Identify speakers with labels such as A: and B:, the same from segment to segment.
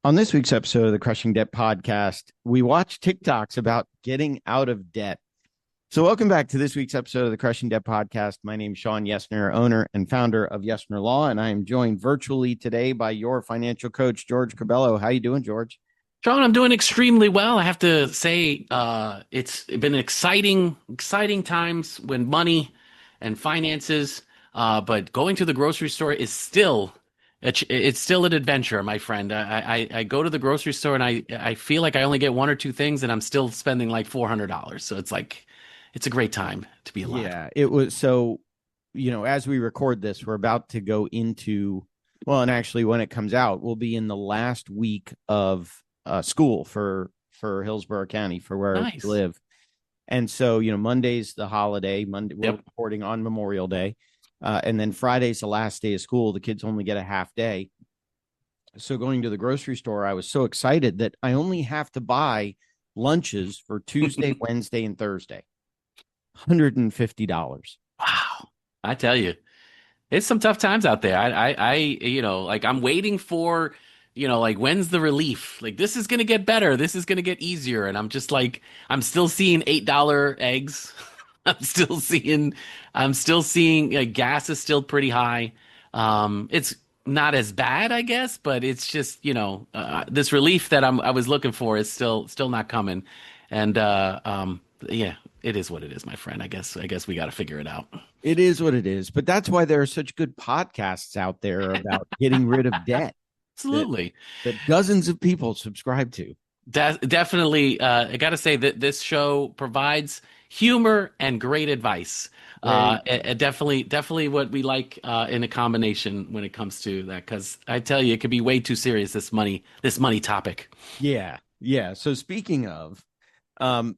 A: On this week's episode of the Crushing Debt podcast, we watch TikToks about getting out of debt. So, welcome back to this week's episode of the Crushing Debt podcast. My name is Sean Yesner, owner and founder of Yesner Law, and I am joined virtually today by your financial coach, George Cabello. How you doing, George?
B: Sean, I'm doing extremely well. I have to say, it's been exciting times when money and finances. But going to the grocery store is still, it's still an adventure, my friend. I go to the grocery store and I feel like I only get one or two things, and I'm still spending like $400. So it's a great time to be alive.
A: Yeah, it was so, as we record this, we're about to go into, well, and actually, when it comes out, we'll be in the last week of school for Hillsborough County for where we
B: Nice.
A: live. And so, Monday's the holiday. Monday, we're
B: Yep.
A: recording on Memorial Day. And then Friday's the last day of school. The kids only get a half day. So going to the grocery store, I was so excited that I only have to buy lunches for Tuesday, Wednesday, and Thursday. $150.
B: Wow. I tell you. It's some tough times out there. Like I'm waiting for, like when's the relief? Like this is gonna get better. This is gonna get easier. And I'm just like, I'm still seeing $8 eggs. I'm still seeing gas is still pretty high. It's not as bad, I guess, but it's just, this relief that I was looking for is still not coming. And yeah, it is what it is, my friend. I guess we got to figure it out.
A: It is what it is. But that's why there are such good podcasts out there about getting rid of debt that
B: Absolutely.
A: dozens of people subscribe to.
B: Definitely, I got to say that this show provides humor and great advice.
A: There,
B: Definitely what we like in a combination when it comes to that. Because I tell you, it could be way too serious, this money topic.
A: yeah, yeah. So speaking of,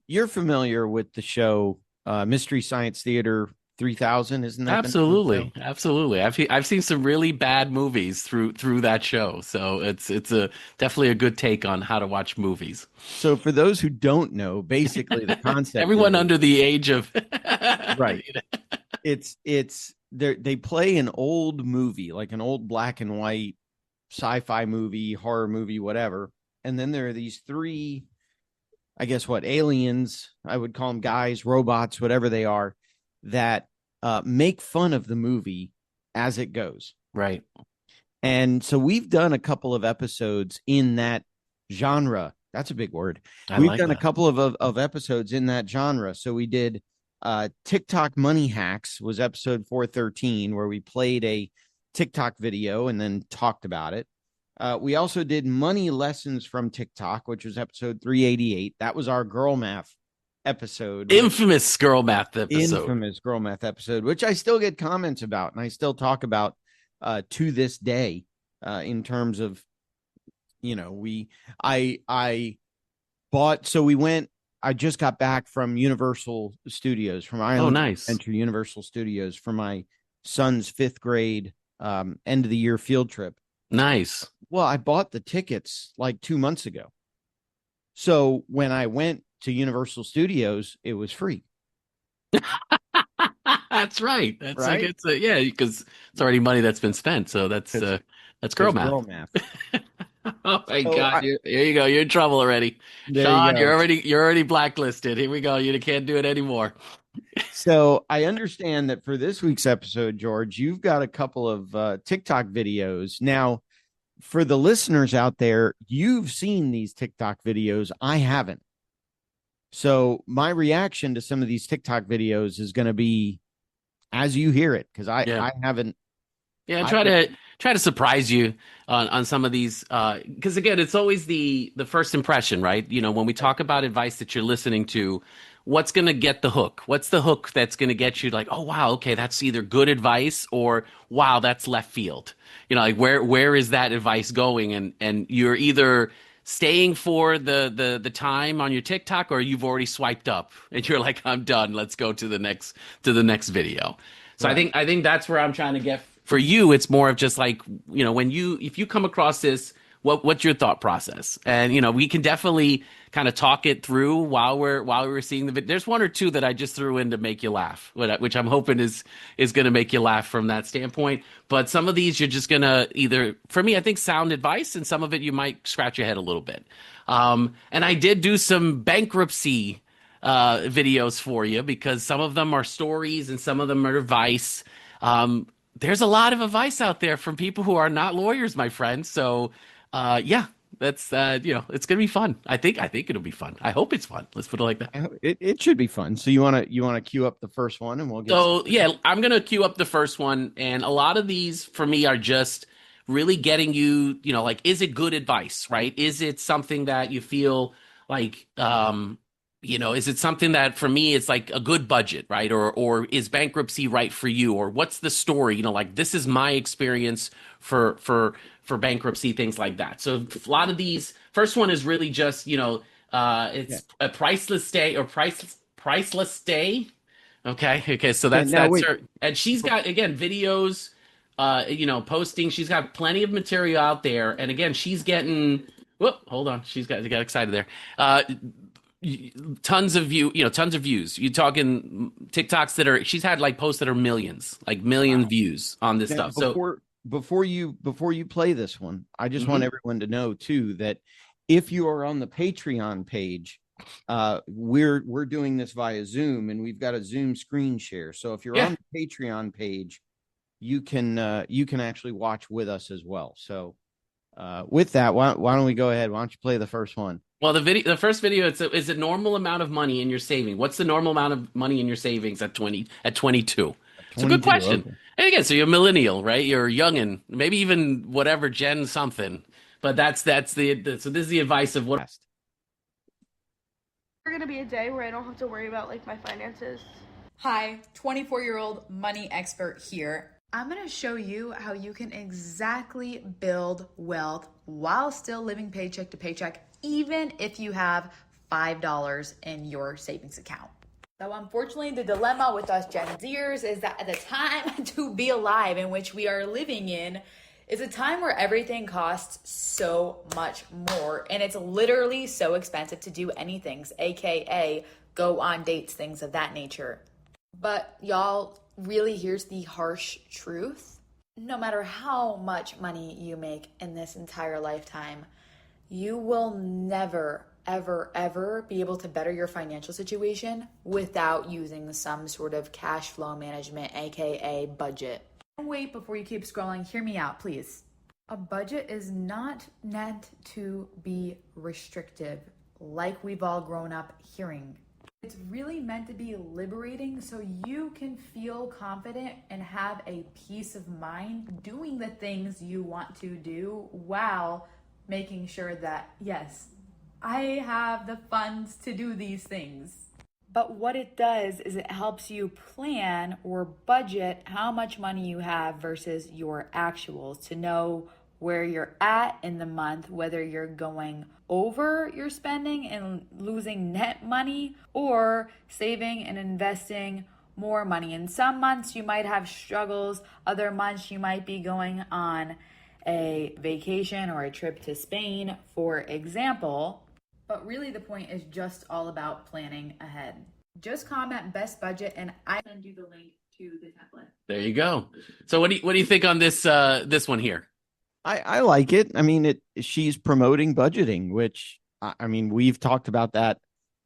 A: you're familiar with the show Mystery Science Theater 3000, isn't that the name of the show?
B: Absolutely. I've seen some really bad movies through that show, so it's a definitely a good take on how to watch movies.
A: So for those who don't know, basically the concept
B: Everyone
A: is
B: under the age of
A: right. It's they play an old movie, like an old black and white sci-fi movie, horror movie, whatever. And then there are these three, I guess what, aliens, I would call them guys, robots, whatever they are, that make fun of the movie as it goes.
B: Right.
A: And so we've done a couple of episodes in that genre. That's a big word.
B: I
A: We've
B: like
A: done a
B: that.
A: couple of episodes in that genre. So we did Tik Tok Money Hacks was episode 413, where we played a TikTok video and then talked about it. We also did Money Lessons from TikTok, which was episode 388. That was our girl math episode, which
B: Infamous girl math episode.
A: infamous girl math episode, which I still get comments about and I still talk about to this day, in terms of, I bought, so we went, I just got back from Universal Studios, from
B: Oh,
A: Ireland
B: nice.
A: Adventure Universal Studios for my son's fifth grade end of the year field trip.
B: Nice.
A: Well, I bought the tickets like 2 months ago. So when I went to Universal Studios, it was free.
B: That's right. That's like
A: Right.
B: it's yeah, because it's already money that's been spent. So
A: Because
B: that's girl
A: because
B: math.
A: girl math.
B: Oh my
A: So
B: God, here you go. You're in trouble already.
A: there you
B: Sean,
A: go.
B: you're already blacklisted. Here we go. You can't do it anymore.
A: So I understand that for this week's episode, George, you've got a couple of TikTok videos. Now, for the listeners out there, you've seen these TikTok videos. I haven't. So my reaction to some of these TikTok videos is going to be as you hear it, because
B: Yeah.
A: I haven't.
B: Yeah,
A: I
B: try to surprise you on some of these because again, it's always the first impression, right? When we talk about advice that you're listening to, what's going to get the hook? What's the hook that's going to get you like, oh wow, okay, that's either good advice or wow, that's left field. Like where is that advice going? And you're either staying for the time on your TikTok or you've already swiped up and you're like, I'm done. Let's go to the next video. So I
A: right.
B: think that's where I'm trying to get for you. It's more of just like, if you come across this, what's your thought process? And we can definitely kind of talk it through while we're seeing the video. There's one or two that I just threw in to make you laugh, which I'm hoping is going to make you laugh from that standpoint. But some of these you're just gonna either, for me, I think sound advice, and some of it you might scratch your head a little bit. And I did do some bankruptcy videos for you because some of them are stories and some of them are advice. There's a lot of advice out there from people who are not lawyers, my friend. So, yeah, that's it's gonna be fun. I think it'll be fun. I hope it's fun. Let's put it like that.
A: It should be fun. So you wanna queue up the first one and we'll get
B: So
A: started.
B: yeah, I'm gonna queue up the first one, and a lot of these for me are just really getting you, like, is it good advice, right? Is it something that you feel like, is it something that for me it's like a good budget, right? Or is bankruptcy right for you? Or what's the story? Like this is my experience for bankruptcy, things like that. So a lot of these, first one is really just,
A: Yeah.
B: it's a priceless stay or priceless stay. Okay. So
A: Yeah, now
B: that's
A: wait.
B: her, and she's got again videos, posting. She's got plenty of material out there, and again, she's getting. Whoop, hold on. Got excited there. Tons of tons of views. You're talking TikToks that are. She's had like posts that are millions, like million
A: Wow.
B: views on this
A: Now,
B: stuff. So
A: before you play this one, I just want
B: mhm.
A: everyone to know too that if you are on the Patreon page, we're doing this via Zoom and we've got a Zoom screen share. So if you're
B: Yeah.
A: on the Patreon page, you can actually watch with us as well. So with that, why don't we go ahead? Why don't you play the first one?
B: Well, the first video, is a normal amount of money in your saving. What's the normal amount of money in your savings at 22? It's a good
A: 22.
B: question.
A: Okay.
B: And again, so you're a millennial, right? You're a youngin, maybe even whatever Gen something. But that's so this is the advice of what.
C: Gonna be a day where I don't have to worry about like my finances.
D: Hi, 24-year-old money expert here. I'm gonna show you how you can exactly build wealth while still living paycheck to paycheck, even if you have $5 in your savings account. So unfortunately, the dilemma with us Gen Zers is that at the time to be alive in which we are living in is a time where everything costs so much more, and it's literally so expensive to do anything, aka go on dates, things of that nature. But y'all, really, here's the harsh truth. No matter how much money you make in this entire lifetime, you will never, ever, ever be able to better your financial situation without using some sort of cash flow management, aka budget. Wait, before you keep scrolling, hear me out, please. A budget is not meant to be restrictive, like we've all grown up hearing. It's really meant to be liberating so you can feel confident and have a peace of mind doing the things you want to do while making sure that, yes, I have the funds to do these things. But what it does is it helps you plan or budget how much money you have versus your actuals to know where you're at in the month, whether you're going over your spending and losing net money or saving and investing more money. In some months you might have struggles, other months you might be going on a vacation or a trip to Spain, for example. But really the point is just all about planning ahead. Just comment best budget and I send you the link to the template.
B: There you go. So what do you think on this one here?
A: I like it. I mean, she's promoting budgeting, which I mean, we've talked about that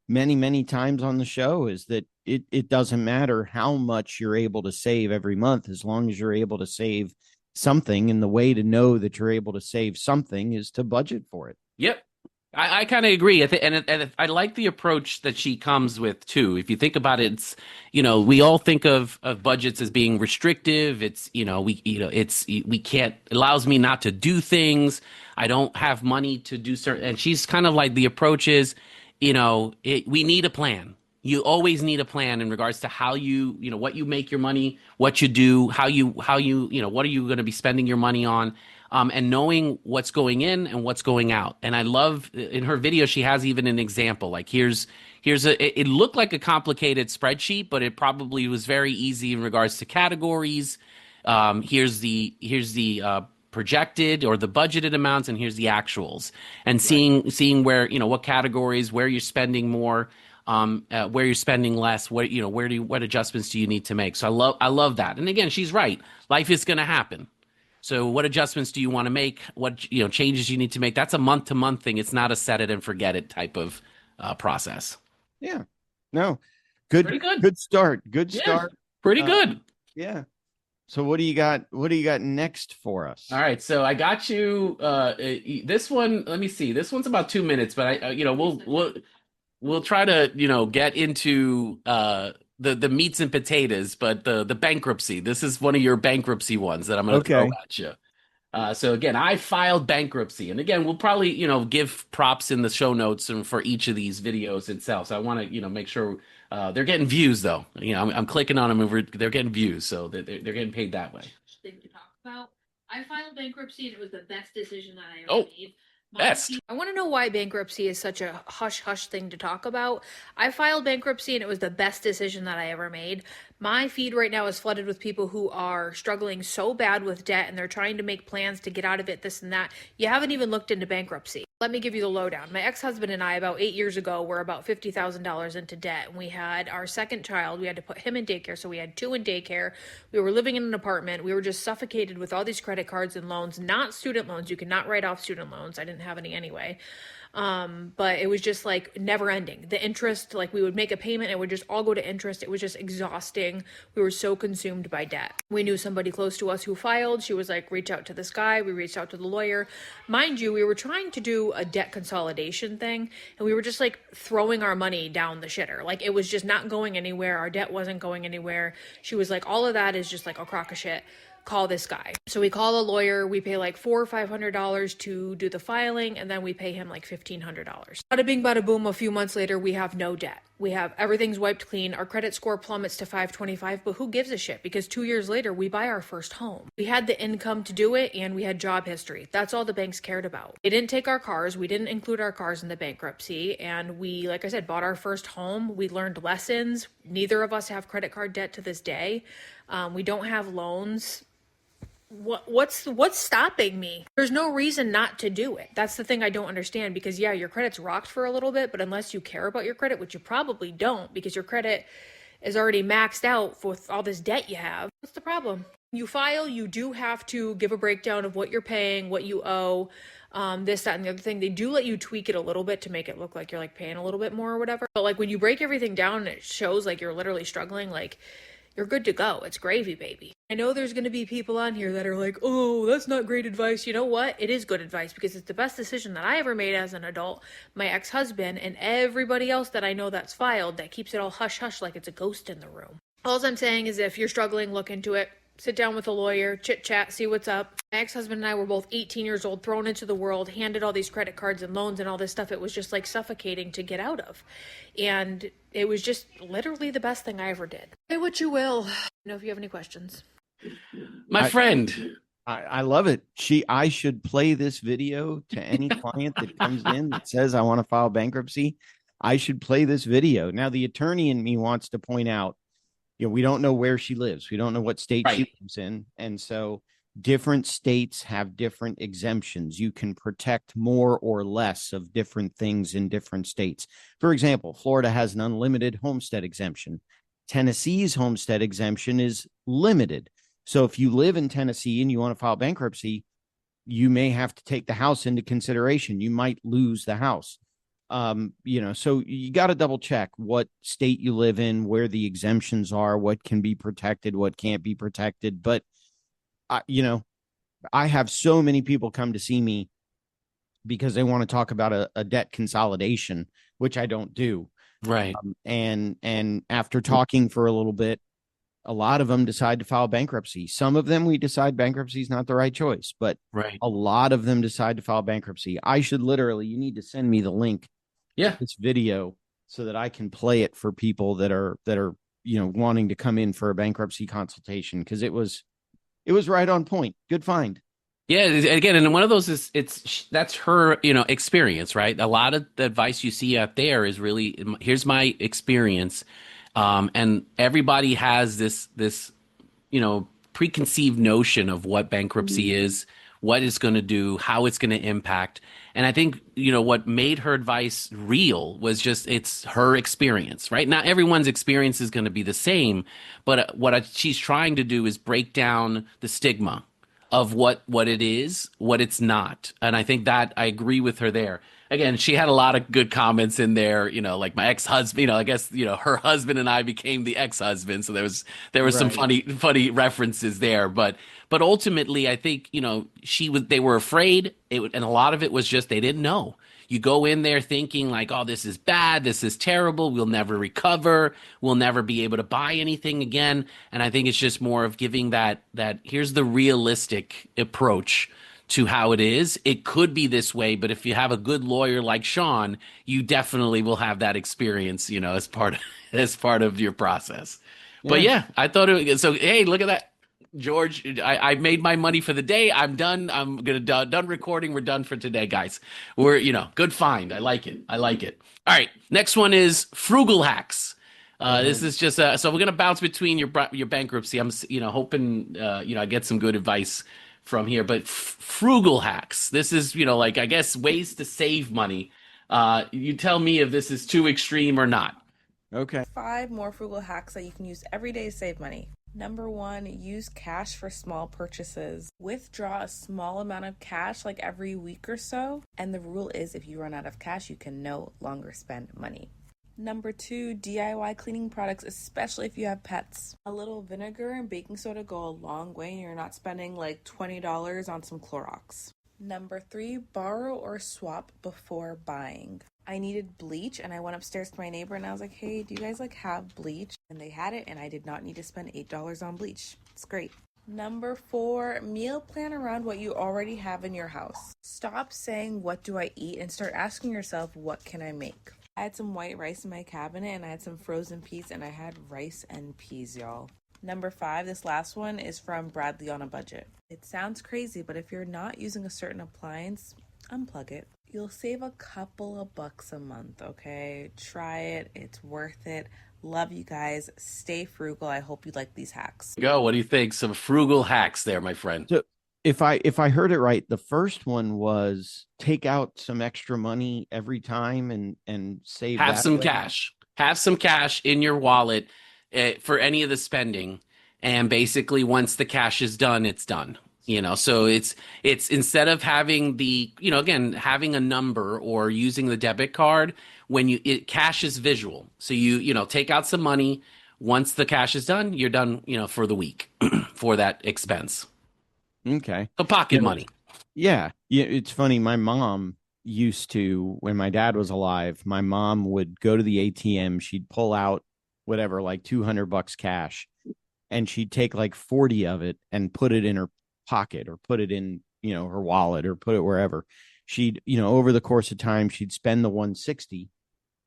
A: many times on the show, is that it doesn't matter how much you're able to save every month, as long as you're able to save something. And the way to know that you're able to save something is to budget for it.
B: Yep. I kind of agree. And I like the approach that she comes with too. If you think about it, it's, we all think of budgets as being restrictive. It's, we can't, it allows me not to do things. I don't have money to do certain, and she's kind of like, the approach is, we need a plan. You always need a plan in regards to how what you make your money, what you do, how you, what are you going to be spending your money on? And knowing what's going in and what's going out. And I love in her video, she has even an example. Like it looked like a complicated spreadsheet, but it probably was very easy in regards to categories. Here's the projected or the budgeted amounts, and here's the actuals, and seeing where, what categories, where you're spending more, where you're spending less, what adjustments do you need to make. So I love that. And again, she's right. Life is going to happen. So what adjustments do you want to make? What, changes you need to make? That's a month to month thing. It's not a set it and forget it type of process.
A: Yeah. No. Good.
B: Pretty good.
A: Good start. Good
B: Yeah,
A: start.
B: pretty good.
A: Yeah. So what do you got? What do you got next for us?
B: All right. So I got you this one. Let me see. This one's about 2 minutes, but we'll try to, get into the meats and potatoes, but the bankruptcy. This is one of your bankruptcy ones that I'm going to throw at you. So again, I filed bankruptcy, and again, we'll probably, give props in the show notes and for each of these videos itself. So I want to, make sure they're getting views though. I'm clicking on them over, they're getting views, so they're getting paid that way.
E: Thing to talk about. I filed bankruptcy, and it was the best decision that I ever made.
B: Best.
C: I want to know why bankruptcy is such a hush-hush thing to talk about. I filed bankruptcy and it was the best decision that I ever made. My feed right now is flooded with people who are struggling so bad with debt and they're trying to make plans to get out of it, this and that. You haven't even looked into bankruptcy. Let me give you the lowdown. My ex-husband and I, about 8 years ago, were about $50,000 into debt. And we had our second child. We had to put him in daycare, so we had 2 in daycare. We were living in an apartment. We were just suffocated with all these credit cards and loans, not student loans. You cannot write off student loans. I didn't have any anyway. But it was just like never ending. The interest, like we would make a payment, it would just all go to interest. It was just exhausting. We were so consumed by debt. We knew somebody close to us who filed. She was like, reach out to this guy. We reached out to the lawyer. Mind you, we were trying to do a debt consolidation thing, and we were just like throwing our money down the shitter. Like it was just not going anywhere. Our debt wasn't going anywhere. She was like, all of that is just like a crock of shit. Call this guy. So we call a lawyer. We pay like $400 or $500 to do the filing, and then we pay him like $1,500. Bada bing, bada boom. A few months later, we have no debt. We have everything's wiped clean. Our credit score plummets to 525, but who gives a shit? Because 2 years later, we buy our first home. We had the income to do it, and we had job history. That's all the banks cared about. They didn't take our cars. We didn't include our cars in the bankruptcy, and we, like I said, bought our first home. We learned lessons. Neither of us have credit card debt to this day. We don't have loans. What's stopping me? There's no reason not to do it. That's the thing I don't understand, because yeah, your credit's rocked for a little bit, but unless you care about your credit, which you probably don't, because your credit is already maxed out with all this debt you have, what's the problem? You file, you do have to give a breakdown of what you're paying, what you owe, this, that, and the other thing. They do let you tweak it a little bit to make it look like you're like paying a little bit more or whatever. But like when you break everything down and it shows like you're literally struggling, like you're good to go. It's gravy, baby. I know there's going to be people on here that are like, oh, that's not great advice. You know what? It is good advice, because it's the best decision that I ever made as an adult. My ex-husband and everybody else that I know that's filed that keeps it all hush-hush like it's a ghost in the room. All I'm saying is if you're struggling, look into it. Sit down with a lawyer, chit-chat, see what's up. My ex-husband and I were both 18 years old, thrown into the world, handed all these credit cards and loans and all this stuff. It was just like suffocating to get out of. And it was just literally the best thing I ever did. Say what you will. Know if you have any questions.
B: My friend.
A: I love it. I should play this video to any client that comes in that says, I want to file bankruptcy. I should play this video. Now, the attorney in me wants to point out, we don't know where she lives. We don't know what state she lives in. And so different states have different exemptions. You can protect more or less of different things in different states. For example, Florida has an unlimited homestead exemption. Tennessee's homestead exemption is limited. So if you live in Tennessee and you want to file bankruptcy, you may have to take the house into consideration. You might lose the house. So you got to double check what state you live in, where the exemptions are, what can be protected, what can't be protected. But, I have so many people come to see me because they want to talk about a debt consolidation, which I don't do.
B: Right.
A: And after talking for a little bit, a lot of them decide to file bankruptcy. Some of them, we decide bankruptcy is not the right choice, but a lot of them decide to file bankruptcy. You need to send me the link.
B: Yeah.
A: This video so that I can play it for people that are, wanting to come in for a bankruptcy consultation. Cause it was right on point. Good find.
B: Yeah. Again, and one of those that's her, experience, right? A lot of the advice you see out there is really, here's my experience. And everybody has this, preconceived notion of what bankruptcy is, what it's going to do, how it's going to impact. And I think, what made her advice real was just it's her experience, right? Not everyone's experience is going to be the same, but she's trying to do is break down the stigma of what it is, what it's not. And I think that I agree with her there. Again, she had a lot of good comments in there, like my ex-husband, I guess, her husband and I became the ex-husband. So there was some funny references there, but ultimately I think, they were afraid, and a lot of it was just they didn't know. You go in there thinking like, oh, this is bad, this is terrible, we'll never recover, we'll never be able to buy anything again. And I think it's just more of giving that here's the realistic approach to how it is. It could be this way, but if you have a good lawyer like Sean, you definitely will have that experience, as part of your process. Yeah. But yeah, I thought so. Hey, look at that. George, I made my money for the day. I'm done. I'm done recording. We're done for today, guys. We're, good find. I like it. All right. Next one is Frugal Hacks. This is just so we're gonna bounce between your bankruptcy. I'm hoping I get some good advice from here. But Frugal Hacks. This is I guess ways to save money. You tell me if this is too extreme or not.
A: Okay.
F: 5 more frugal hacks that you can use every day to save money. Number 1, use cash for small purchases. Withdraw a small amount of cash like every week or so. And the rule is if you run out of cash, you can no longer spend money. Number 2, DIY cleaning products, especially if you have pets. A little vinegar and baking soda go a long way and you're not spending like $20 on some Clorox. Number 3, borrow or swap before buying. I needed bleach and I went upstairs to my neighbor and I was like, hey, do you guys have bleach? And they had it and I did not need to spend $8 on bleach. It's great. Number 4, meal plan around what you already have in your house. Stop saying, what do I eat? And start asking yourself, what can I make? I had some white rice in my cabinet and I had some frozen peas and I had rice and peas, y'all. Number 5, this last one is from Bradley on a Budget. It sounds crazy, but if you're not using a certain appliance, unplug it. You'll save a couple of bucks a month, okay? Try it. It's worth it. Love you guys. Stay frugal. I hope you like these hacks.
B: Go. What do you think? Some frugal hacks there, my friend.
A: So if I heard it right, the first one was take out some extra money every time and save.
B: Have some cash. Have some cash in your wallet for any of the spending. And basically, once the cash is done, it's done. So it's instead of having again, having a number or using the debit card, cash is visual. So you take out some money. Once the cash is done, you're done, for the week for that expense.
A: Okay.
B: So pocket money.
A: Yeah. It's funny. My mom used to, when my dad was alive, my mom would go to the ATM. She'd pull out whatever, like $200 cash, and she'd take like 40 of it and put it in her pocket or put it in, her wallet or put it wherever. She'd, over the course of time, she'd spend the 160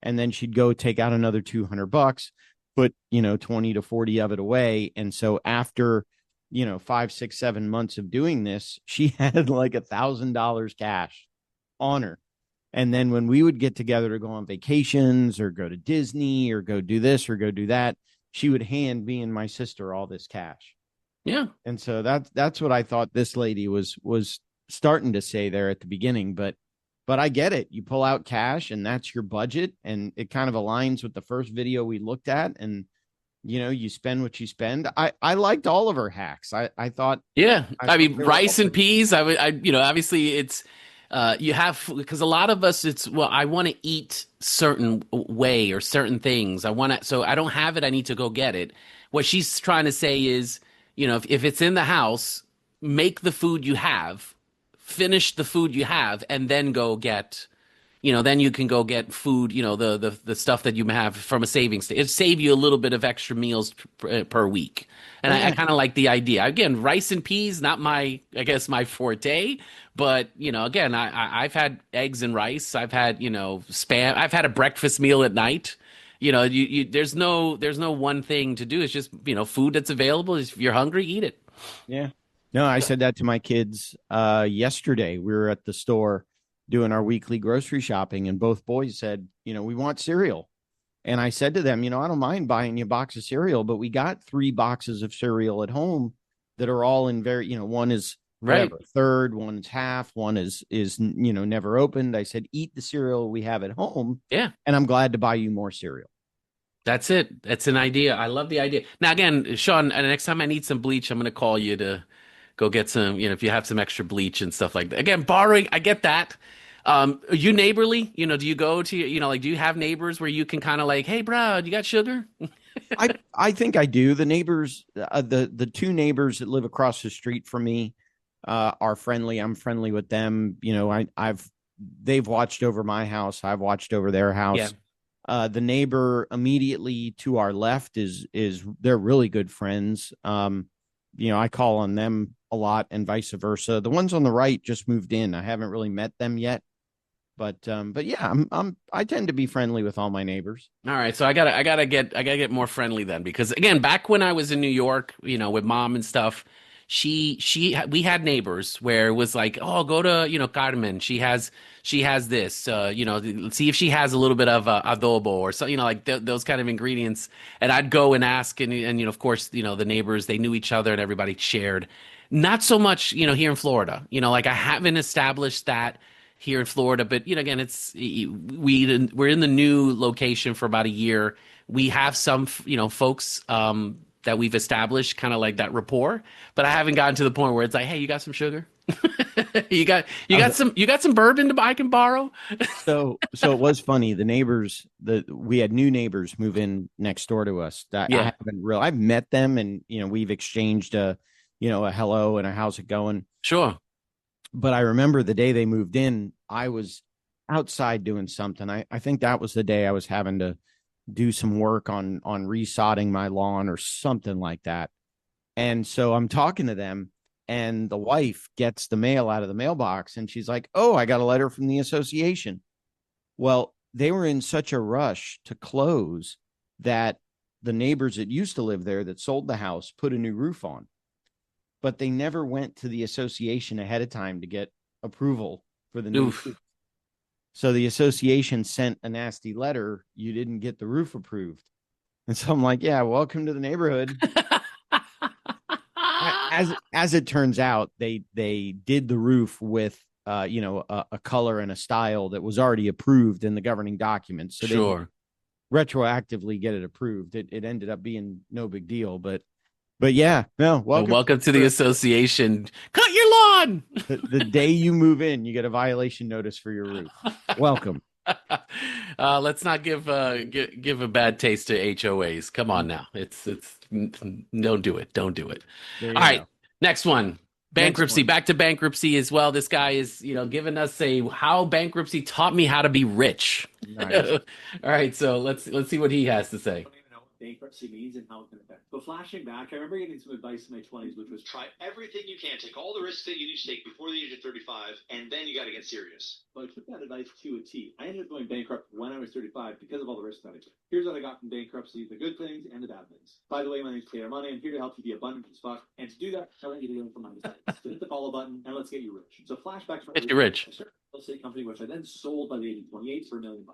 A: and then she'd go take out another $200, put, 20 to 40 of it away. And so after, 5, 6, 7 months of doing this, she had like $1,000 cash on her. And then when we would get together to go on vacations or go to Disney or go do this or go do that, she would hand me and my sister all this cash.
B: Yeah.
A: And so that's what I thought this lady was starting to say there at the beginning. But I get it. You pull out cash and that's your budget. And it kind of aligns with the first video we looked at. And, you spend what you spend. I liked all of her hacks. I thought.
B: Yeah. I mean, rice and peas. Obviously it's you have, because a lot of us, I want to eat certain way or certain things. So I don't have it. I need to go get it. What she's trying to say is, if it's in the house, make the food you have, finish the food you have, and then go get, then you can go get food, the stuff that you have from a savings. It save you a little bit of extra meals per week. And I kind of like the idea. Again, rice and peas, not my forte, but, again, I've had eggs and rice. I've had, Spam. I've had a breakfast meal at night. There's no one thing to do. It's just, food that's available. If you're hungry, eat it.
A: Yeah. No, I said that to my kids yesterday. We were at the store doing our weekly grocery shopping, and both boys said, we want cereal. And I said to them, I don't mind buying you a box of cereal, but we got 3 boxes of cereal at home that are all in one is
B: Right.
A: whatever, third, one's half, one is never opened. I said, eat the cereal we have at home.
B: Yeah.
A: And I'm glad to buy you more cereal.
B: That's it. That's an idea. I love the idea. Now, again, Sean, next time I need some bleach, I'm going to call you to go get some, if you have some extra bleach and stuff like that. Again, borrowing, I get that. Are you neighborly? Do you go to, do you have neighbors where you can kind of like, hey, bro, you got sugar?
A: I think I do. The neighbors, the two neighbors that live across the street from me, are friendly. I'm friendly with them. They've watched over my house. I've watched over their house. The neighbor immediately to our left is they're really good friends. I call on them a lot and vice versa. The ones on the right just moved in. I haven't really met them yet, but yeah, I tend to be friendly with all my neighbors.
B: All right, so I gotta get more friendly then, because again, back when I was in New York, with mom and stuff, we had neighbors where it was like, oh, go to Carmen, she has this, let's see if she has a little bit of adobo or so, like those kind of ingredients, and I'd go and ask, and of course, the neighbors, they knew each other and everybody shared. Not so much, here in Florida, like I haven't established that here in Florida, but again, we're in the new location for about a year. We have some folks that we've established kind of like that rapport, but I haven't gotten to the point where it's like, hey, you got some sugar? you got some bourbon I can borrow?
A: So it was funny. The neighbors, we had new neighbors move in next door to us that
B: Yeah.
A: I've met them, and we've exchanged a hello and a how's it going.
B: Sure.
A: But I remember the day they moved in, I was outside doing something. I think that was the day I was having to do some work on resodding my lawn or something like that. And so I'm talking to them, and the wife gets the mail out of the mailbox, and she's like, oh, I got a letter from the association. Well, they were in such a rush to close that the neighbors that used to live there that sold the house put a new roof on, but they never went to the association ahead of time to get approval for the new roof. So the association sent a nasty letter. You didn't get the roof approved. And so I'm like, yeah, welcome to the neighborhood. As it turns out, they did the roof with a color and a style that was already approved in the governing documents. So
B: sure,
A: they retroactively get it approved. It ended up being no big deal, but yeah, no.
B: Welcome to the association. Cut your lawn.
A: The day you move in, you get a violation notice for your roof. Welcome.
B: Let's not give a bad taste to HOAs. Come on now. It's don't do it. Don't do it. All right. Go. Next one. Bankruptcy. Back to bankruptcy as well. This guy is, giving us how bankruptcy taught me how to be rich. Nice. All right. So let's see what he has to say.
G: Bankruptcy means and how it can affect. But flashing back, I remember getting some advice in my 20s, which was try everything you can, take all the risks that you need to take before the age of 35, and then you got to get serious. But I took that advice to a T. I ended up going bankrupt when I was 35 because of all the risks that I took. Here's what I got from bankruptcy: the good things and the bad things. By the way, my name's Taylor Money. I'm here to help you be abundant as fuck. And to do that, I want you to go from my mistakes. So hit the follow button and let's get you rich. So flashback to my
B: get you rich.
G: I started a real estate company, which I then sold by the age of 28 for $1 million.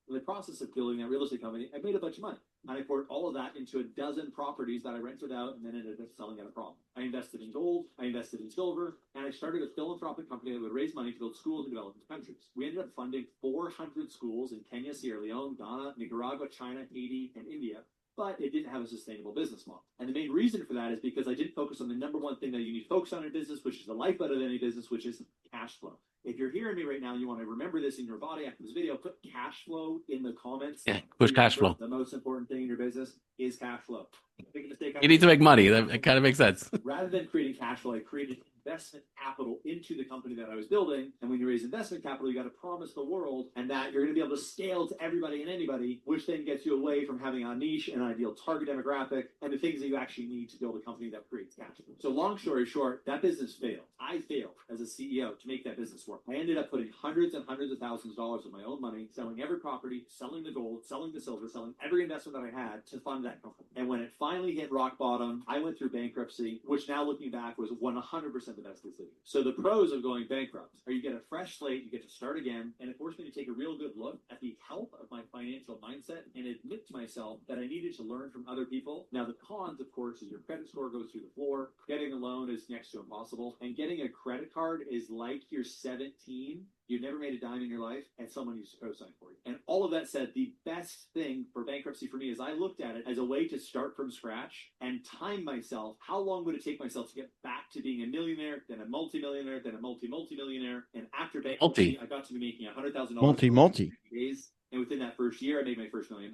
G: In the process of building that real estate company, I made a bunch of money. And I poured all of that into a dozen properties that I rented out and then ended up selling at a profit. I invested in gold, I invested in silver, and I started a philanthropic company that would raise money to build schools in developing countries. We ended up funding 400 schools in Kenya, Sierra Leone, Ghana, Nicaragua, China, Haiti, and India. But it didn't have a sustainable business model. And the main reason for that is because I didn't focus on the number one thing that you need to focus on in business, which is the lifeblood of any business, which is cash flow. If you're hearing me right now and you want to remember this in your body after this video, put cash flow in the comments.
B: Yeah, push cash flow.
G: The most important thing in your business is cash flow.
B: You need to make money. That kind of makes sense.
G: Rather than creating cash flow, I created investment capital into the company that I was building. And when you raise investment capital, you got to promise the world and that you're going to be able to scale to everybody and anybody, which then gets you away from having a niche and an ideal target demographic and the things that you actually need to build a company that creates cash flow. So long story short, that business failed. I failed as a CEO to make that business work. I ended up putting hundreds and hundreds of thousands of dollars of my own money, selling every property, selling the gold, selling the silver, selling every investment that I had to fund that company. And when it finally hit rock bottom, I went through bankruptcy, which now looking back was 100% the best decision. So the pros of going bankrupt are you get a fresh slate, you get to start again, and it forced me to take a real good look at the health of my financial mindset and admit to myself that I needed to learn from other people. Now, the cons, of course, is your credit score goes through the floor, getting a loan is next to impossible, and getting a credit card is like you're 17, you've never made a dime in your life, and someone used to co-sign for you. And all of that said, the best thing for bankruptcy for me is I looked at it as a way to start from scratch and time myself. How long would it take myself to get back to being a millionaire, then a multimillionaire, then a multi-millionaire? And after bankruptcy, I got to be making $100,000
A: multi
G: days. And within that first year, I made my first $1 million.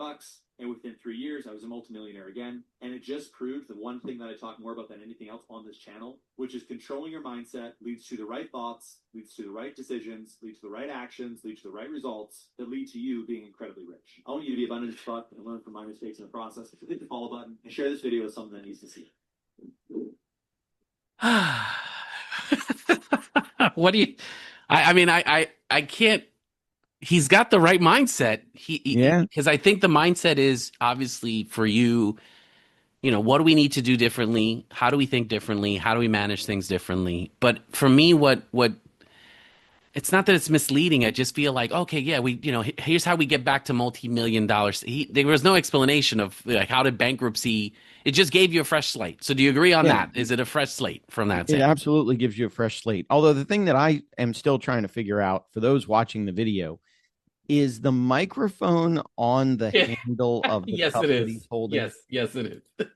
G: And within 3 years, I was a multimillionaire again. And it just proved the one thing that I talk more about than anything else on this channel, which is controlling your mindset leads to the right thoughts, leads to the right decisions, leads to the right actions, leads to the right results that lead to you being incredibly rich. I want you to be abundant as fuck and learn from my mistakes in the process. So hit the follow button and share this video with someone that needs to see
B: it. What do you? I can't. He's got the right mindset. Because I think the mindset is obviously for you, what do we need to do differently? How do we think differently? How do we manage things differently? But for me, what it's not that it's misleading. I just feel like, okay, yeah, here's how we get back to multi-million dollars. There was no explanation of like how did bankruptcy. It just gave you a fresh slate. So do you agree on that? Is it a fresh slate from that?
A: It absolutely gives you a fresh slate. Although the thing that I am still trying to figure out for those watching the video is the microphone on the handle of the cup that he's holding.
B: Yes, it is.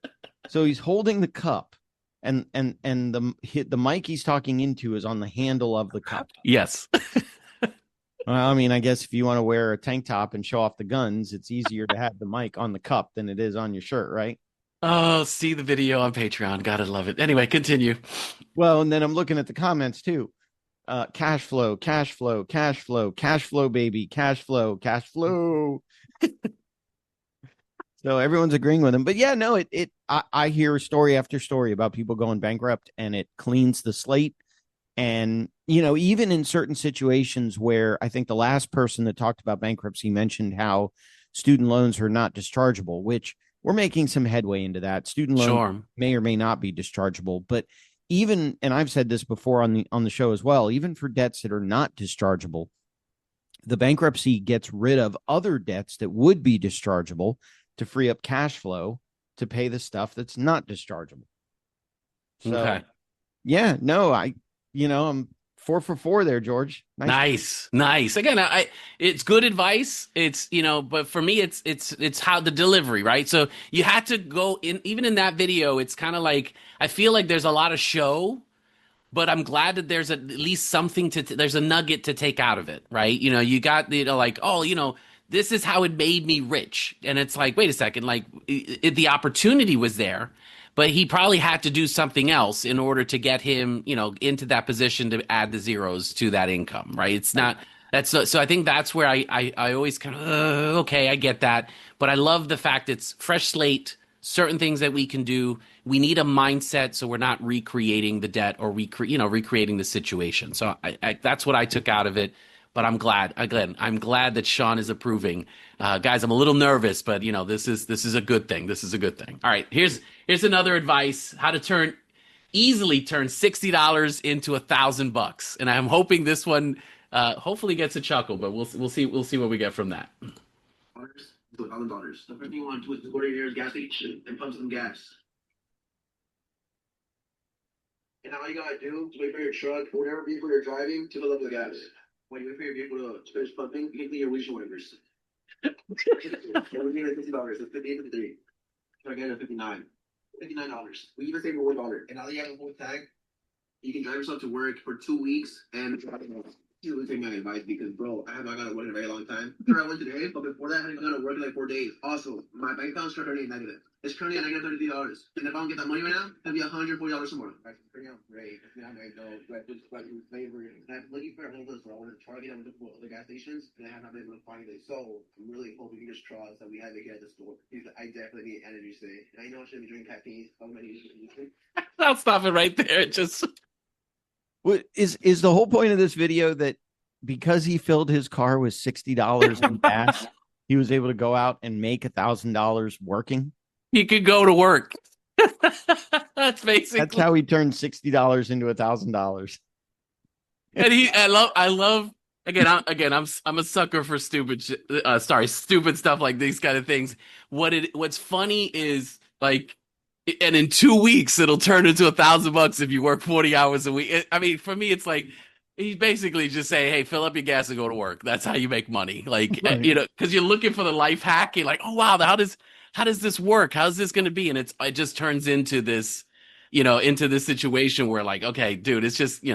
A: So he's holding the cup, and the mic he's talking into is on the handle of the cup.
B: Yes.
A: Well, I mean, I guess if you want to wear a tank top and show off the guns, it's easier to have the mic on the cup than it is on your shirt, right?
B: Oh, see the video on Patreon. Gotta love it. Anyway, continue.
A: Well, and then I'm looking at the comments too. Cash flow, cash flow, cash flow, cash flow, baby, cash flow, cash flow. So everyone's agreeing with him. But yeah, no, I hear story after story about people going bankrupt, and it cleans the slate. And, even in certain situations where I think the last person that talked about bankruptcy mentioned how student loans are not dischargeable, which we're making some headway into that. Student loans may or may not be dischargeable, but even, and I've said this before on the show as well, even for debts that are not dischargeable, the bankruptcy gets rid of other debts that would be dischargeable to free up cash flow to pay the stuff that's not dischargeable. So, yeah, no, I'm 4 for 4 there, George.
B: Nice. Again, it's good advice. It's, but for me, it's how the delivery, right? So you had to go in, even in that video, it's kind of like, I feel like there's a lot of show, but I'm glad that there's at least something there's a nugget to take out of it, right? You got, like, oh, this is how it made me rich. And it's like, wait a second, like the opportunity was there, but he probably had to do something else in order to get him, into that position to add the zeros to that income, right? It's not so I think that's where I always kind of, okay, I get that. But I love the fact it's fresh slate, certain things that we can do. We need a mindset so we're not recreating the debt or recreating the situation. So that's what I took out of it. But I'm glad. Again, I'm glad that Sean is approving. Guys, I'm a little nervous, but this is a good thing. This is a good thing. All right, here's another advice: how to easily turn $60 into $1,000. And I'm hoping this one hopefully gets a chuckle, but we'll see what we get from that.
H: To $1,000. The first thing you want to do is go to your nearest gas station and pump some gas. And all you gotta do is wait for your truck or whatever vehicle you're driving to fill up the gas. When you wait for your vehicle to finish pumping, you can clean your windshield wipers. Everything at $50. It's $58.53. Try again at $59. $59. We even save $1. And now that you have a full tank, you can drive yourself to work for 2 weeks and you would take my advice because, bro, I have not gone to work in a very long time. Sure, I went today, but before that, I hadn't gone to work in like 4 days. Also, my bank account's currently negative. It's currently at negative $33. And if I don't get that money right now, it'll be $140 more. That's pretty great. I know, but just like in favor. And I'm looking for a homeless, so I wanted to Target and look for other gas stations, and I have not been able to find it. So I'm really hoping fingers crossed that we have it here at the store. Because I definitely need energy today. And I know I shouldn't be drinking caffeine.
B: I'll stop it right there. Just.
A: What is the whole point of this video that because he filled his car with $60 in gas, he was able to go out and make $1,000 working?
B: He could go to work. That's basically.
A: That's how he turned $60 into $1,000.
B: And I love. Again, I'm a sucker for stupid stuff like these kind of things. What's funny is like, and in 2 weeks it'll turn into $1,000 if you work 40 hours a week. I mean, for me, it's like he's basically just saying, "Hey, fill up your gas and go to work." That's how you make money. Like,
A: Right.
B: Because you're looking for the life hack. You're like, "Oh wow, how does this work? How's this going to be?" And it just turns into this, into this situation where like, okay, dude, it's just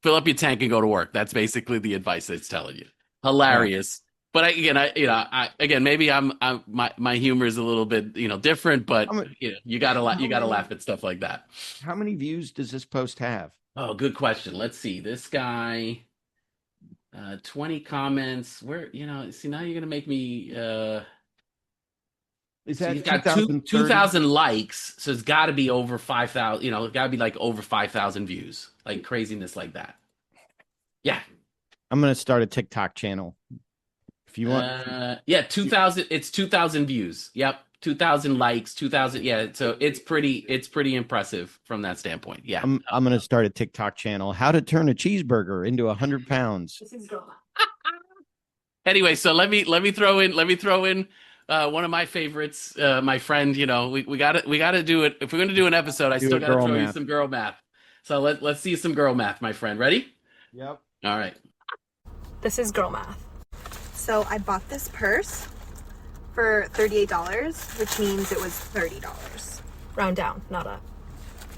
B: fill up your tank and go to work. That's basically the advice it's telling you. Hilarious. But again, maybe my humor is a little bit, different, but you gotta laugh at stuff like that.
A: How many views does this post have?
B: Oh, good question. Let's see. This guy, 20 comments. Where, see, now you're gonna make me.
A: Is
B: So
A: that
B: he's got 2,000 likes, so it's got to be over 5,000. It's got to be like over 5,000 views, like craziness like that. Yeah,
A: I'm gonna start a TikTok channel. If you want,
B: 2,000. It's 2,000 views. Yep, 2,000 likes, 2,000. Yeah, so it's pretty impressive from that standpoint. Yeah,
A: I'm gonna start a TikTok channel. How to turn a cheeseburger into 100 pounds.
B: Anyway, so let me throw in one of my favorites, my friend. We got to do it. If we're going to do an episode, I still got to throw you some girl math. So let's see some girl math, my friend. Ready?
A: Yep.
B: All right.
I: This is girl math. So I bought this purse for $38, which means it was $30. Round down, not up.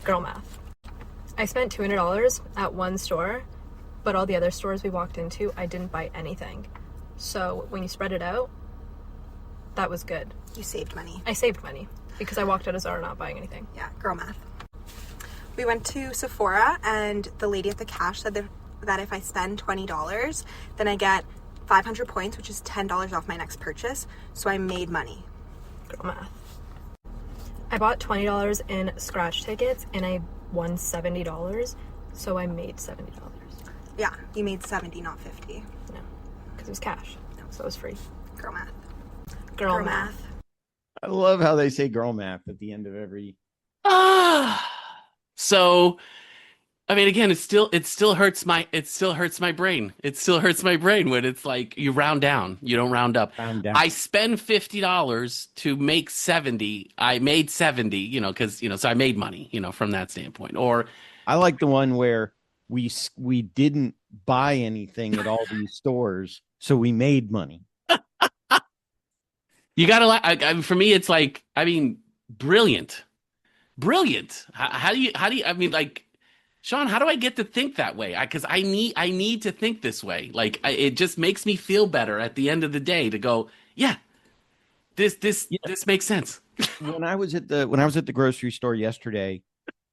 I: Girl math. I spent $200 at one store, but all the other stores we walked into, I didn't buy anything. So when you spread it out, that was good.
J: You saved money.
I: I saved money because I walked out of Zara not buying anything.
J: Yeah, girl math. We went to Sephora and the lady at the cash said that if I spend $20, then I get 500 points, which is $10 off my next purchase. So I made money.
I: Girl math. I bought $20 in scratch tickets and I won $70, so I made $70.
J: Yeah, you made 70, not 50.
I: No, because it was cash. No, so it was free.
J: Girl math.
I: Girl math.
A: I love how they say girl math at the end of every.
B: So, I mean, again, it still hurts my brain. It still hurts my brain when it's like you round down, you don't round up.
A: Round down.
B: I spend $50 to make 70. I made 70, because so I made money, from that standpoint. Or
A: I like the one where we didn't buy anything at all these stores, so we made money.
B: You gotta for me, it's like, brilliant. How do you? I mean, like, Sean, how do I get to think that way? Because I need to think this way. Like, it just makes me feel better at the end of the day to go, yeah, this makes sense.
A: When I was at the grocery store yesterday,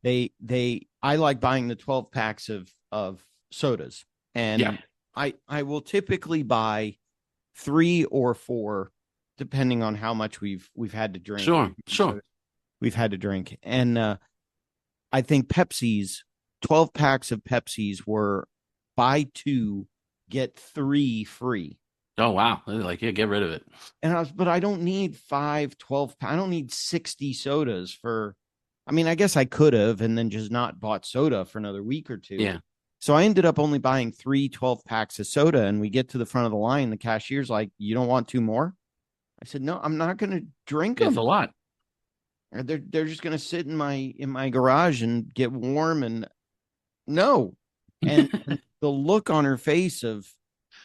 A: I like buying the 12 packs of sodas, and I will typically buy 3 or 4, depending on how much we've had to drink.
B: Sure.
A: We've had to drink, and I think 12 packs of Pepsis were buy 2 get 3 free.
B: Oh wow! Like, yeah, get rid of it.
A: And but I don't need 12. I don't need 60 sodas for. I mean, I guess I could have and then just not bought soda for another week or 2.
B: Yeah.
A: So I ended up only buying 3 12 packs of soda, and we get to the front of the line. The cashier's like, "You don't want 2 more?" I said, "No, I'm not going to drink them.
B: It's a lot.
A: They're just going to sit in my garage and get warm." And no, and the look on her face of,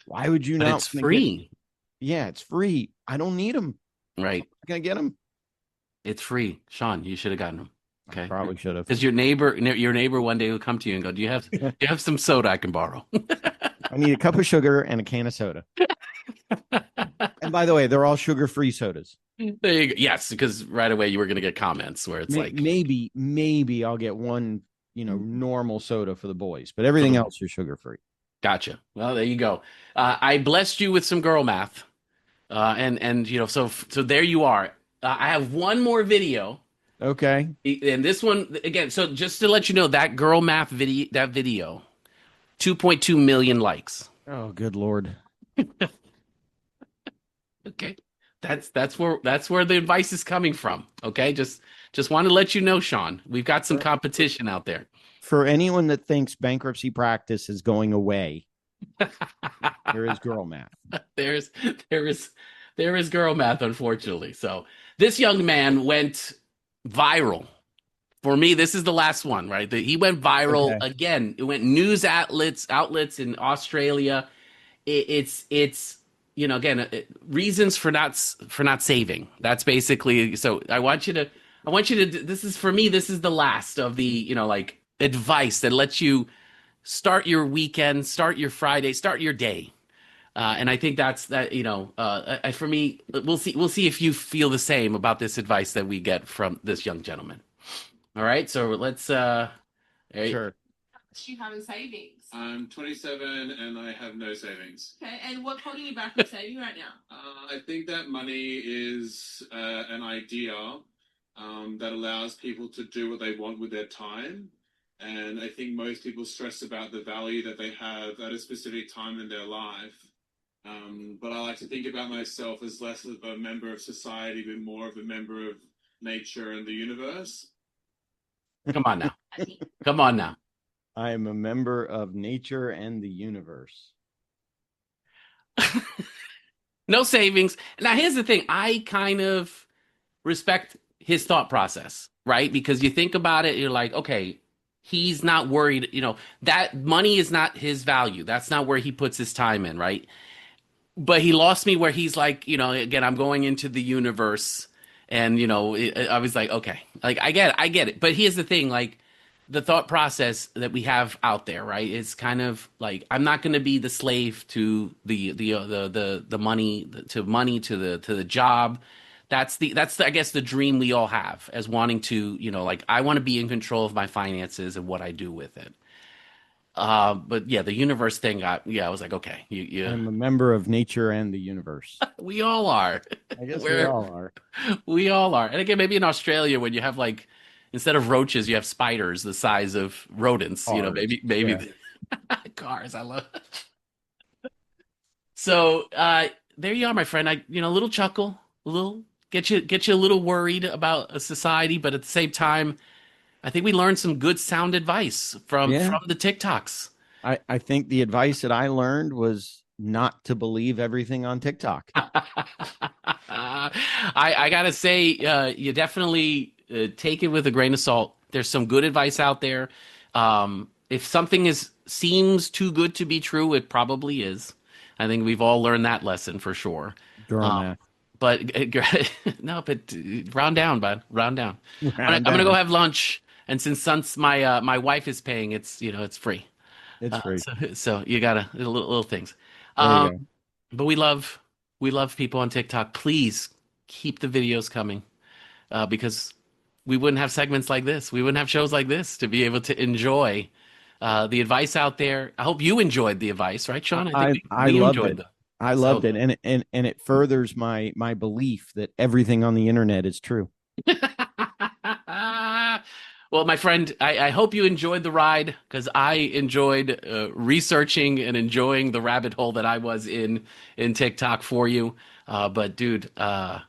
A: why would you not?
B: It's free.
A: Yeah, it's free. I don't need them.
B: Right.
A: I'm going to get them.
B: It's free, Sean. You should have gotten them. Okay,
A: I probably should have.
B: Because your neighbor one day will come to you and go, do you have some soda I can borrow?
A: I need a cup of sugar and a can of soda. And by the way, they're all sugar-free sodas.
B: There you go. Yes, because right away you were going to get comments where it's like,
A: maybe I'll get one, normal soda for the boys, but everything else is sugar-free.
B: Gotcha. Well, there you go. I blessed you with some girl math, and so there you are. I have one more video.
A: Okay.
B: And this one again. So just to let you know, that girl math video, 2.2 million likes.
A: Oh, good Lord.
B: Okay. That's where the advice is coming from. Okay, just want to let you know, Sean, we've got some competition out there.
A: For anyone that thinks bankruptcy practice is going away, there is girl math.
B: there is girl math, unfortunately. So this young man went viral. For me, this is the last one, right? He went viral again. It went news outlets in Australia. It's again, reasons for not saving. That's basically. So I want you to. This is for me. This is the last of the like advice that lets you start your weekend, start your Friday, start your day. And I think that's that. For me, we'll see if you feel the same about this advice that we get from this young gentleman. All right, so let's.
A: Sure.
F: Do you have in savings?
K: I'm 27 and I have no savings.
F: Okay, and what's holding you back from saving right now?
K: I think that money is an idea that allows people to do what they want with their time. And I think most people stress about the value that they have at a specific time in their life. But I like to think about myself as less of a member of society, but more of a member of nature and the universe.
B: Come on now. Come on now.
A: I am a member of nature and the universe.
B: No savings. Now, here's the thing. I kind of respect his thought process, right? Because you think about it, you're like, okay, he's not worried. That money is not his value. That's not where he puts his time in, right? But he lost me where he's like, again, I'm going into the universe. And, I was like, okay, like, I get it. But here's the thing, like, the thought process that we have out there, right? It's kind of like, I'm not going to be the slave to the money, to the job. That's I guess the dream we all have as wanting to, like, I want to be in control of my finances and what I do with it. But yeah, the universe thing I was like, okay,
A: I'm a member of nature and the universe.
B: We all are.
A: I guess we all are.
B: We all are. And again, maybe in Australia when you have like, instead of roaches, you have spiders the size of rodents.
A: Cars.
B: Maybe
A: Yeah.
B: Cars. I love. So there you are, my friend. A little chuckle, a little get you a little worried about a society, but at the same time, I think we learned some good sound advice from the TikToks.
A: I think the advice that I learned was not to believe everything on TikTok.
B: I gotta say, you definitely take it with a grain of salt. There's some good advice out there. If something seems too good to be true, it probably is. I think we've all learned that lesson for sure.
A: Girl math.
B: But no, but round down, bud. Round down. I'm gonna go have lunch. And since my wife is paying, it's it's free.
A: It's free.
B: So you gotta little things.
A: There you go.
B: But we love people on TikTok. Please keep the videos coming, because we wouldn't have segments like this. We wouldn't have shows like this to be able to enjoy the advice out there. I hope you enjoyed the advice, right, Sean?
A: I loved it. I loved it, and it furthers my belief that everything on the internet is true.
B: Well, my friend, I hope you enjoyed the ride, because I enjoyed researching and enjoying the rabbit hole that I was in TikTok for you. But dude, I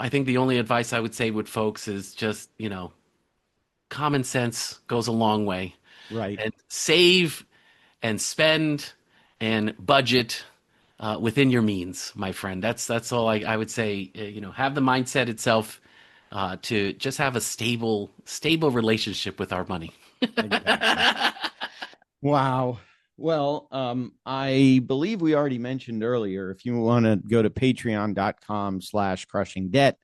B: think the only advice I would say with folks is just, common sense goes a long way.
A: Right.
B: And save and spend and budget within your means, my friend. That's all I would say. Have the mindset itself to just have a stable relationship with our money.
A: Exactly. Wow. Well, I believe we already mentioned earlier, if you want to go to patreon.com/crushingdebt,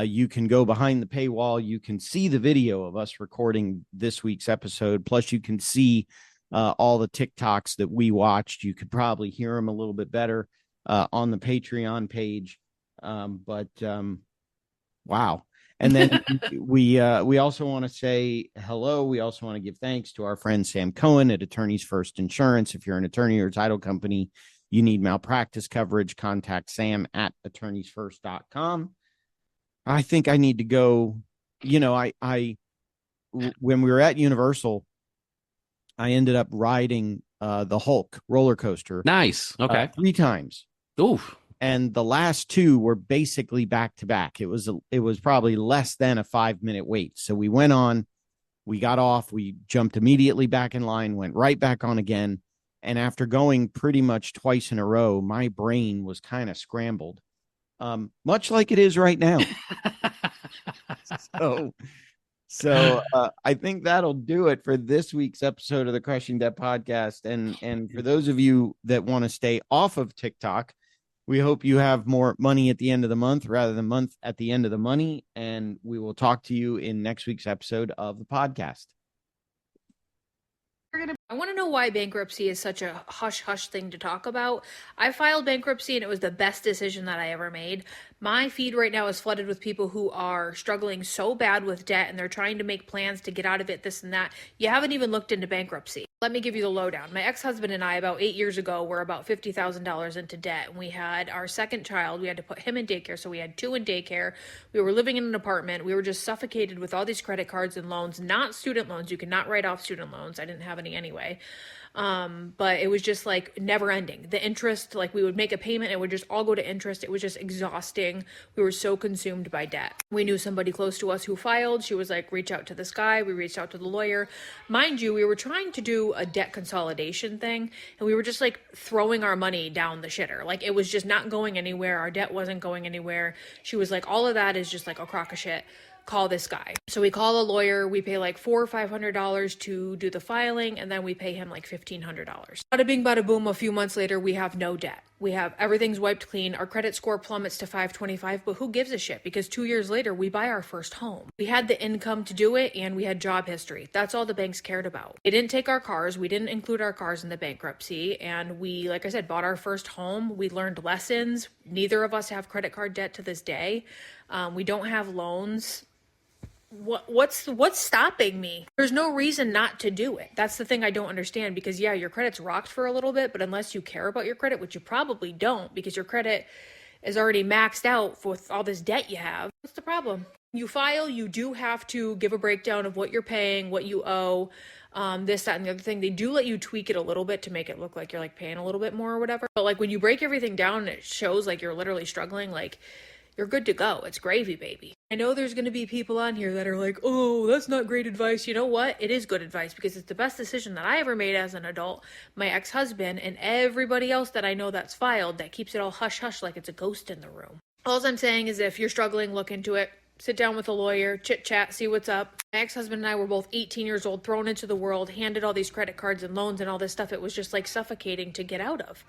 A: you can go behind the paywall. You can see the video of us recording this week's episode. Plus, you can see all the TikToks that we watched. You could probably hear them a little bit better on the Patreon page. Wow. And then we also want to say hello. We also want to give thanks to our friend Sam Cohen at Attorneys First Insurance. If you're an attorney or title company, you need malpractice coverage, contact Sam at attorneysfirst.com. I think I need to go. When we were at Universal, I ended up riding the Hulk roller coaster.
B: Nice. Okay.
A: 3 times.
B: Oof.
A: And the last two were basically back to back. It was probably less than a 5-minute wait. So we went on, we got off, we jumped immediately back in line, went right back on again. And after going pretty much twice in a row, my brain was kind of scrambled, much like it is right now. So I think that'll do it for this week's episode of the Crushing Debt Podcast. And for those of you that want to stay off of TikTok, we hope you have more money at the end of the month rather than month at the end of the money. And we will talk to you in next week's episode of the podcast.
C: I want to know why bankruptcy is such a hush-hush thing to talk about. I filed bankruptcy and it was the best decision that I ever made. My feed right now is flooded with people who are struggling so bad with debt and they're trying to make plans to get out of it, this and that. You haven't even looked into bankruptcy. Let me give you the lowdown. My ex-husband and I, about 8 years ago, were about $50,000 into debt. And we had our second child. We had to put him in daycare, so we had 2 in daycare. We were living in an apartment. We were just suffocated with all these credit cards and loans, not student loans. You cannot write off student loans. I didn't have any anyway. But it was just like never ending. The interest, like we would make a payment, it would just all go to interest. It was just exhausting. We were so consumed by debt. We knew somebody close to us who filed. She was like, reach out to this guy. We reached out to the lawyer. Mind you, we were trying to do a debt consolidation thing and we were just like throwing our money down the shitter. Like it was just not going anywhere. Our debt wasn't going anywhere. She was like, all of that is just like a crock of shit. Call this guy. So we call a lawyer, we pay like $400 or $500 to do the filing, and then we pay him like $1,500. Bada bing, bada boom, a few months later, we have no debt. We have everything's wiped clean. Our credit score plummets to 525, but who gives a shit? Because 2 years later, we buy our first home. We had the income to do it, and we had job history. That's all the banks cared about. They didn't take our cars. We didn't include our cars in the bankruptcy, and we, like I said, bought our first home. We learned lessons. Neither of us have credit card debt to this day. We don't have loans. What's stopping me? There's no reason not to do it. That's the thing I don't understand, because yeah, your credit's rocked for a little bit, but unless you care about your credit, which you probably don't because your credit is already maxed out with all this debt you have, what's the problem? You file, you do have to give a breakdown of what you're paying, what you owe, this, that, and the other thing. They do let you tweak it a little bit to make it look like you're like paying a little bit more or whatever. But like when you break everything down and it shows like you're literally struggling, like you're good to go. It's gravy, baby. I know there's going to be people on here that are like, oh, that's not great advice. You know what? It is good advice because it's the best decision that I ever made as an adult. My ex-husband and everybody else that I know that's filed that keeps it all hush-hush like it's a ghost in the room. All I'm saying is if you're struggling, look into it. Sit down with a lawyer, chit-chat, see what's up. My ex-husband and I were both 18 years old, thrown into the world, handed all these credit cards and loans and all this stuff. It was just like suffocating to get out of.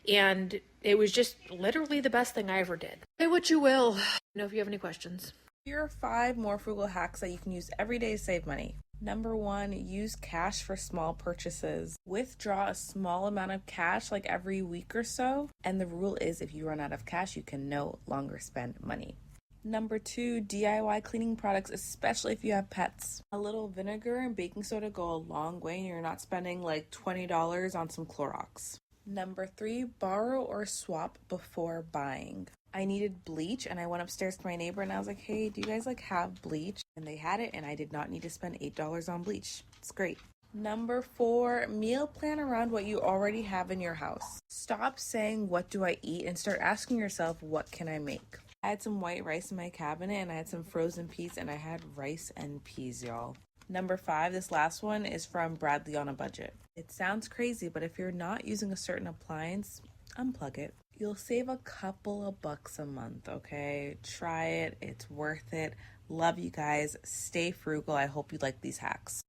C: And it was just literally the best thing I ever did. Say what you will. Know if you have any questions.
F: Here are 5 more frugal hacks that you can use every day to save money. Number 1, use cash for small purchases. Withdraw a small amount of cash like every week or so. And the rule is if you run out of cash, you can no longer spend money. Number 2, DIY cleaning products, especially if you have pets. A little vinegar and baking soda go a long way and you're not spending like $20 on some Clorox. Number 3, borrow or swap before buying. I needed bleach and I went upstairs to my neighbor and I was like, hey, do you guys like have bleach? And they had it and I did not need to spend $8 on bleach. It's great. Number 4, meal plan around what you already have in your house. Stop saying, what do I eat? And start asking yourself, what can I make? I had some white rice in my cabinet and I had some frozen peas and I had rice and peas, y'all. Number 5, this last one is from Bradley on a Budget. It sounds crazy, but if you're not using a certain appliance, unplug it. You'll save a couple of bucks a month, okay? Try it. It's worth it. Love you guys. Stay frugal. I hope you like these hacks.